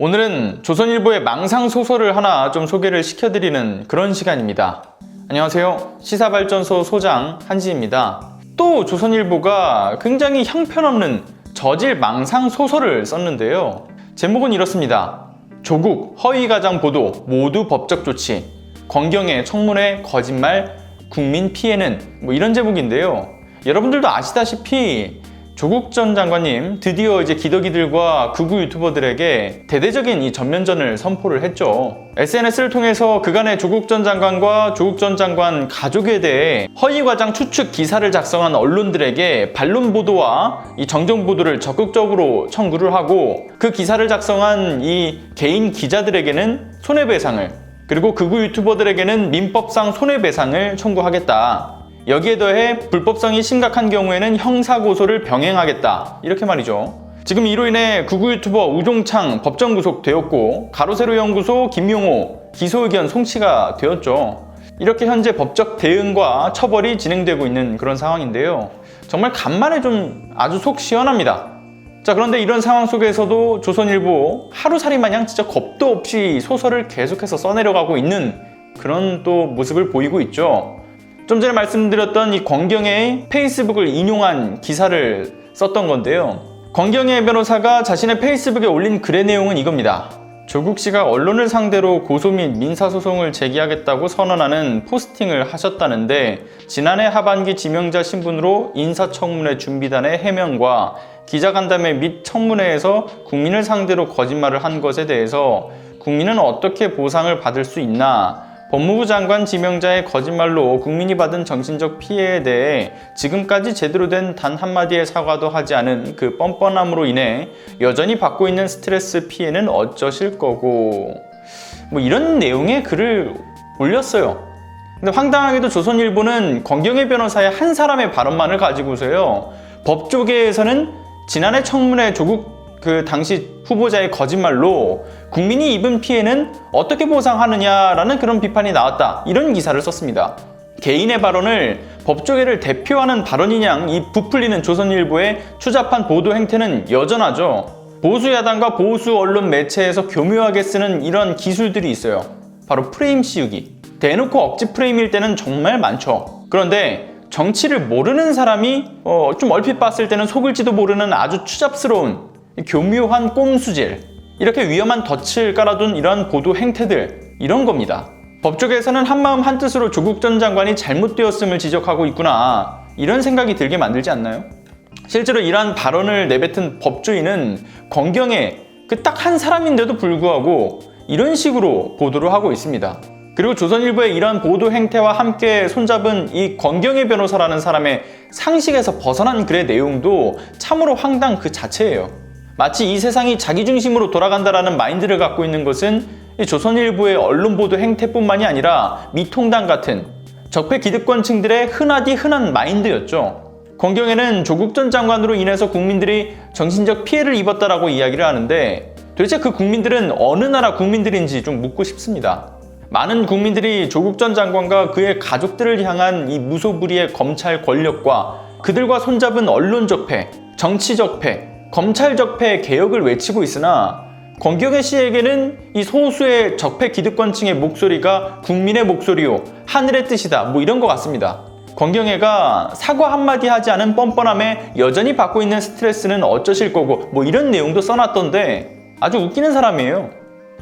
오늘은 조선일보의 망상소설을 하나 좀 소개를 시켜드리는 그런 시간입니다. 안녕하세요. 시사발전소 소장 한지입니다. 또 조선일보가 굉장히 형편없는 저질 망상소설을 썼는데요. 제목은 이렇습니다. 조국 허위가장 보도 모두 법적 조치, 권경의 청문회 거짓말, 국민 피해는 이런 제목인데요. 여러분들도 아시다시피 조국 전 장관님 드디어 이제 기덕이들과 극우 유튜버들에게 대대적인 이 전면전을 선포를 했죠. SNS를 통해서 그간의 조국 전 장관과 조국 전 장관 가족에 대해 허위과장 추측 기사를 작성한 언론들에게 반론 보도와 이 정정 보도를 적극적으로 청구를 하고, 그 기사를 작성한 이 개인 기자들에게는 손해배상을, 그리고 극우 유튜버들에게는 민법상 손해배상을 청구하겠다. 여기에 더해 불법성이 심각한 경우에는 형사고소를 병행하겠다, 이렇게 말이죠. 지금 이로 인해 극우 유튜버 우종창 법정 구속되었고, 가로세로 연구소 김용호 기소 의견 송치가 되었죠. 이렇게 현재 법적 대응과 처벌이 진행되고 있는 그런 상황인데요. 정말 간만에 좀 아주 속 시원합니다. 자, 그런데 이런 상황 속에서도 조선일보 하루살이 마냥 진짜 겁도 없이 소설을 계속해서 써내려가고 있는 그런 또 모습을 보이고 있죠. 좀 전에 말씀드렸던 이 권경의 페이스북을 인용한 기사를 썼던 건데요. 권경의 변호사가 자신의 페이스북에 올린 글의 내용은 이겁니다. 조국 씨가 언론을 상대로 고소 및 민사소송을 제기하겠다고 선언하는 포스팅을 하셨다는데, 지난해 하반기 지명자 신분으로 인사청문회 준비단의 해명과 기자간담회 및 청문회에서 국민을 상대로 거짓말을 한 것에 대해서 국민은 어떻게 보상을 받을 수 있나, 법무부 장관 지명자의 거짓말로 국민이 받은 정신적 피해에 대해 지금까지 제대로 된 단 한마디의 사과도 하지 않은 그 뻔뻔함으로 인해 여전히 받고 있는 스트레스 피해는 어쩌실 거고, 이런 내용의 글을 올렸어요. 근데 황당하게도 조선일보는 권경의 변호사의 한 사람의 발언만을 가지고서요, 법조계에서는 지난해 청문회 조국 그 당시 후보자의 거짓말로 국민이 입은 피해는 어떻게 보상하느냐라는 그런 비판이 나왔다, 이런 기사를 썼습니다. 개인의 발언을 법조계를 대표하는 발언이냥 이 부풀리는 조선일보의 추잡한 보도 행태는 여전하죠. 보수 야당과 보수 언론 매체에서 교묘하게 쓰는 이런 기술들이 있어요. 바로 프레임 씌우기. 대놓고 억지 프레임일 때는 정말 많죠. 그런데 정치를 모르는 사람이 좀 얼핏 봤을 때는 속을지도 모르는 아주 추잡스러운 교묘한 꼼수질, 이렇게 위험한 덫을 깔아둔 이런 보도 행태들, 이런 겁니다. 법조계에서는 한마음 한뜻으로 조국 전 장관이 잘못되었음을 지적하고 있구나, 이런 생각이 들게 만들지 않나요? 실제로 이러한 발언을 내뱉은 법조인은 권경의 그 딱 한 사람인데도 불구하고 이런 식으로 보도를 하고 있습니다. 그리고 조선일보의 이러한 보도 행태와 함께 손잡은 이 권경의 변호사라는 사람의 상식에서 벗어난 글의 내용도 참으로 황당 그 자체예요. 마치 이 세상이 자기 중심으로 돌아간다라는 마인드를 갖고 있는 것은 이 조선일보의 언론 보도 행태뿐만이 아니라 미통당 같은 적폐 기득권층들의 흔하디 흔한 마인드였죠. 권경에는 조국 전 장관으로 인해서 국민들이 정신적 피해를 입었다라고 이야기를 하는데, 도대체 그 국민들은 어느 나라 국민들인지 좀 묻고 싶습니다. 많은 국민들이 조국 전 장관과 그의 가족들을 향한 이 무소불위의 검찰 권력과 그들과 손잡은 언론 적폐, 정치 적폐, 검찰 적폐 개혁을 외치고 있으나, 권경의 씨에게는 이 소수의 적폐 기득권층의 목소리가 국민의 목소리요, 하늘의 뜻이다, 이런 것 같습니다. 권경애가 사과 한마디 하지 않은 뻔뻔함에 여전히 받고 있는 스트레스는 어쩌실 거고, 이런 내용도 써놨던데 아주 웃기는 사람이에요.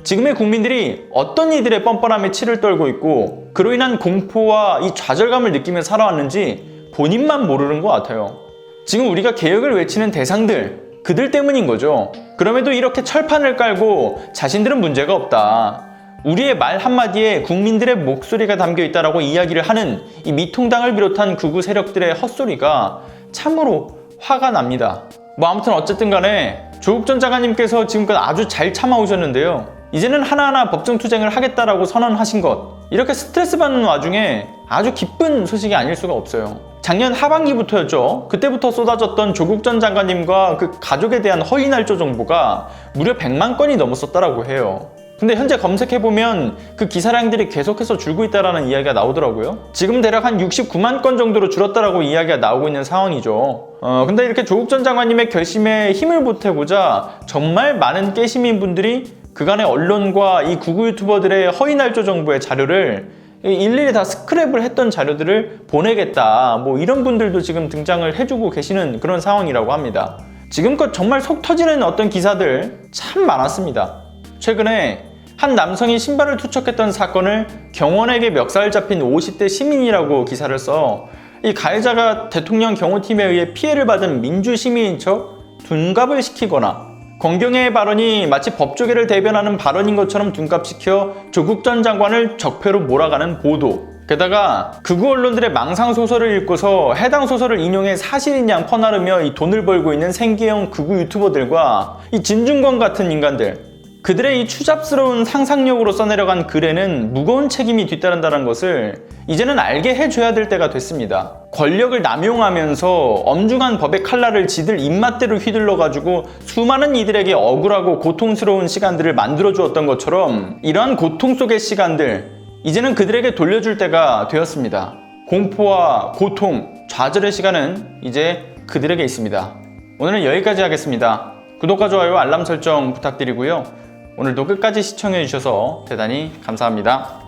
지금의 국민들이 어떤 이들의 뻔뻔함에 치를 떨고 있고 그로 인한 공포와 이 좌절감을 느끼며 살아왔는지 본인만 모르는 것 같아요. 지금 우리가 개혁을 외치는 대상들, 그들 때문인 거죠. 그럼에도 이렇게 철판을 깔고 자신들은 문제가 없다, 우리의 말 한마디에 국민들의 목소리가 담겨 있다라고 이야기를 하는 이 미통당을 비롯한 극우 세력들의 헛소리가 참으로 화가 납니다. 아무튼 어쨌든 간에 조국 전 장관님께서 지금까지 아주 잘 참아오셨는데요. 이제는 하나하나 법정 투쟁을 하겠다라고 선언하신 것, 이렇게 스트레스 받는 와중에 아주 기쁜 소식이 아닐 수가 없어요. 작년 하반기부터였죠. 그때부터 쏟아졌던 조국 전 장관님과 그 가족에 대한 허위 날조 정보가 무려 100만 건이 넘었었다라고 해요. 근데 현재 검색해보면 그 기사량들이 계속해서 줄고 있다라는 이야기가 나오더라고요. 지금 대략 한 69만 건 정도로 줄었다라고 이야기가 나오고 있는 상황이죠. 근데 이렇게 조국 전 장관님의 결심에 힘을 보태고자 정말 많은 깨시민분들이 그간의 언론과 이 구구 유튜버들의 허위날조 정보의 자료를 일일이 다 스크랩을 했던 자료들을 보내겠다, 뭐 이런 분들도 지금 등장을 해주고 계시는 그런 상황이라고 합니다. 지금껏 정말 속 터지는 어떤 기사들 참 많았습니다. 최근에 한 남성이 신발을 투척했던 사건을 경원에게 멱살 잡힌 50대 시민이라고 기사를 써 이 가해자가 대통령 경호팀에 의해 피해를 받은 민주시민인 척 둔갑을 시키거나 권경의 발언이 마치 법조계를 대변하는 발언인 것처럼 둔갑시켜 조국 전 장관을 적폐로 몰아가는 보도, 게다가 극우 언론들의 망상소설을 읽고서 해당 소설을 인용해 사실인 양 퍼나르며 이 돈을 벌고 있는 생계형 극우 유튜버들과 이 진중권 같은 인간들, 그들의 이 추잡스러운 상상력으로 써내려간 글에는 무거운 책임이 뒤따른다는 것을 이제는 알게 해줘야 될 때가 됐습니다. 권력을 남용하면서 엄중한 법의 칼날을 지들 입맛대로 휘둘러가지고 수많은 이들에게 억울하고 고통스러운 시간들을 만들어주었던 것처럼 이러한 고통 속의 시간들, 이제는 그들에게 돌려줄 때가 되었습니다. 공포와 고통, 좌절의 시간은 이제 그들에게 있습니다. 오늘은 여기까지 하겠습니다. 구독과 좋아요, 알람 설정 부탁드리고요. 오늘도 끝까지 시청해주셔서 대단히 감사합니다.